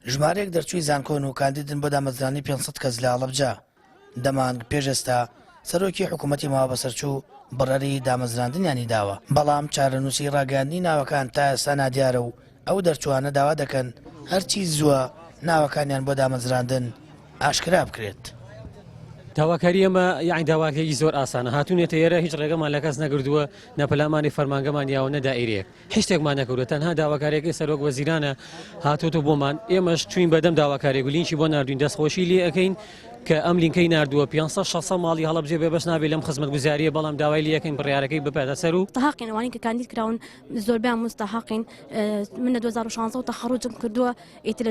ژمارەیەک دەرچووی زانکۆن و کاندیدن بۆ دامەزرانی 500 کەس لە هەڵەبجە دەمانگ پێش ئێستا سەرۆکی حکوومەتی ماوە بەسەرچوو بڕەری دامەزراندنیانی داوە بەڵام چارەنووسی ڕاگەاندنی ناوەکان تا ئێستا نادیارە و ئەو دەرچوانە داوا دەکەن هەرچی زووە ناوەکانیان بۆ دامەزراندن ئاشکرا بکرێت. داواکاری ئەمە یعنی داواکەی زۆر ئاسانە هاتوونێتە ئێرە هیچ ڕێگەمان لە کەس نەگردووە نەپەلامانی فەرمانگەمان یاوە نە دائیرەیەک هیچ شتێکمان نەکەوتە تەنها داواکاریەکەی سەرۆک وەزیرانە هاتوۆتە بۆمان ئێمەش چوین بەدەم داواکاریێک و لینچی بۆ ناردوین دەستخۆشی لێ ئەەکەین کە ئەم لینکەی نردووە 500 ماڵی هەڵەبجێ بێبەش نابێت لەم خزمەت گوزاریە بەڵام داوای لێ یەکەین بڕیارەکەی بپێدە سەر و تحقین ئەوانەی کە کاندید کراون زۆربیان مستحقین من لە 2016 تەخەڕوجم کردووە ئیتر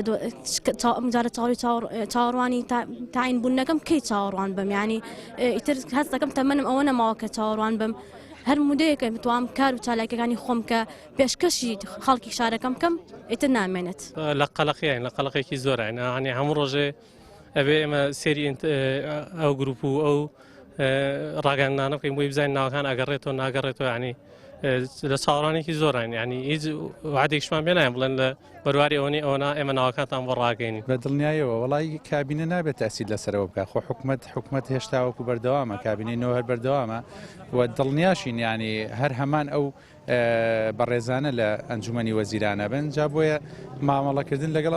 جارە چاوەڕوانی تاین بوونەکەم کەی چاوەڕوان بم یعنی ئیتر هەست دەکەم تەمەنم ئەوە نەماوە کە چاوەڕوان بم هەر مودەیەکە بتوانم کار و چالاکیەکانی خۆم کە پێشکەشی خەڵکی شارەکەم کەم ئیتر نامێنێت لە قەلەقیان لە قەلەقێکی زۆرە ینی هەموو ڕۆژێ ئەبێ ئێمە سێری ئەو گروپ و ئەو ڕاگەاندانە بکەین بۆی بزانین ناوەکان ئەگەڕێتەوە ناگەڕێتەوە ینی لە چاوەڕانێکی زۆرن ینی هیچ وعدێکشمان پێ نایە بڵێن لە بەرواری ئەوەی ئەوە ئێمە ناوەکانتان بۆ ڕاگەینی بە دڵنیایەوە وڵی کابینە نابێت تەسیل لەسەرەوە بکە خۆ حکومەت هێشتا وەکو بەردەوامە کابینەی نەوە هەر بەردەوامە و دڵنیاشین ینی هەر هەمان ئەو بەڕێزانە لە ئەنجومەنی وەزیرانە بن جا بۆیە مامەڵەکردن لەگەڵ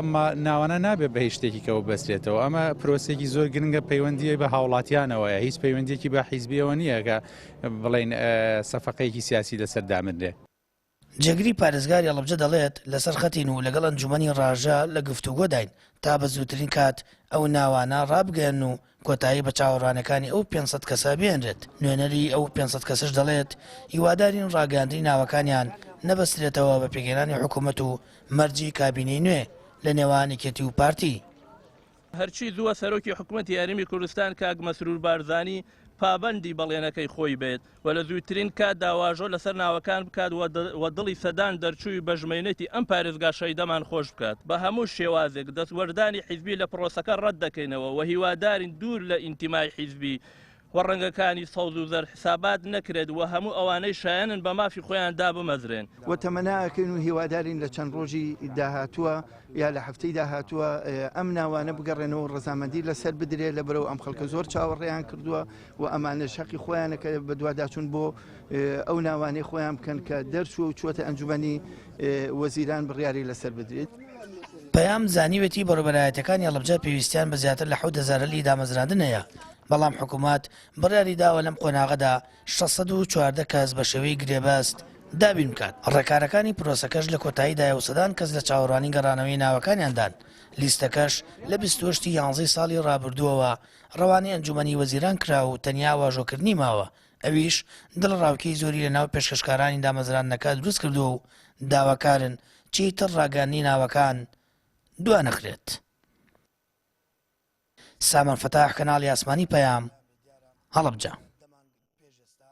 ناوانە نابێت بە هیچ شتێکی کەەوە بەسترێتەوە ئەمە پرۆسێکی زۆر گرنگە پەیوەندی بە هاوڵاتیانەوەیە هیچ پەیوەندێکی بە حیزبیەوە نییە کە بڵین سەفەقەیەکی سیاسی لەسەر دامنرێ. جێگری پارێزگاری هەڵەبجە دەڵێت لەسەر خەتین و لەگەڵ ئەنجومەنی ڕاژە لە گفتوگۆ داین تا بە زووترین کات ئەو ناوانە ڕابگەن و کۆتایی بە چاوەڕانەکانی ئەو 500 کەسە بێنرێت. نوێنەری ئەو 500 کەسش دەڵێت هیوادارین ڕاگەاندنی ناوەکانیان نەبەسترێتەوە بە پێگەێنانی حکوومەت و مەرجی کابینەی نوێ لە نێوانی کێتی و پارتی. هەرچی زووە سەرۆکی حکوومەتی یاریمی کوردستان کاک مەسرور بارزانی پابەندی بەڵێنەکەی خۆی بێت و لە زووترین کات داواژۆ لەسەر ناوەکان بکات و دڵی سەدان دەرچووی بەژمێنێتی ئەم پارێزگا شەیدەمان خۆش بکات بە هەموو شێوازێک دەستوەردانی حیزبی لە پرۆسەکە ڕەت دەکەینەوە و هیوادارین دوور لە ئینتیمای حیزبی و ڕەنگەکانی سەوز و زەر حسابات نەکرێت و هەموو ئەوانەی شایەنن بە مافی خۆیان دابمەزرێن و تەمەناکەین و هیوادارین لە چەند ڕۆژی داهاتووە یا لە هەفتەی داهاتووە ئەم ناوانە بگەڕێنەوە ڕەزامەندی لەسەر بدرێت لە بەرەو ئەم خەڵکە زۆر چاوەڕێیان کردووە و ئەمانە شەقی خۆیانەکە بە دوواداچوون بۆ ئەو ناوانەی خۆیان بکەن کە دەرچووە و چووەتە ئەنجومەنی وەزیران بڕیاری لەسەر بدرێت. پەیام زانیوێتی بەڕێوەبەرایەتەکانی هەڵەبجە پێویستیان بە زیاتر لە 7,000 لی دامەزراندن هەیە بەڵام حکوومەت بڕیاری داوە لەم قۆناغەدا 614 کەس بە شێوەی گرێبەست دابین بکات. ڕێکارەکانی پرۆسەکەش لە کۆتاییدایە و سەدان کەس لە چاوەڕوانی گەڕانەوەی ناوەکانیاندان. لیستەکەش لە 28 یانزەی ساڵی ڕابردووەوە ڕەوانەی ئەنجومەنی وەزیران کرا و تەنیا واژۆکردنی ماوە ئەویش دڵڕاوکەی زۆری لە ناو پێشکەشکارانی دامەزراندنەکە دروست کردو و داواکارن چیتر ڕاگەاندنی ناوەکان دوانەخرێت. سامان فتاح کەناڵی ئاسمانی پەیام هەڵەبجە.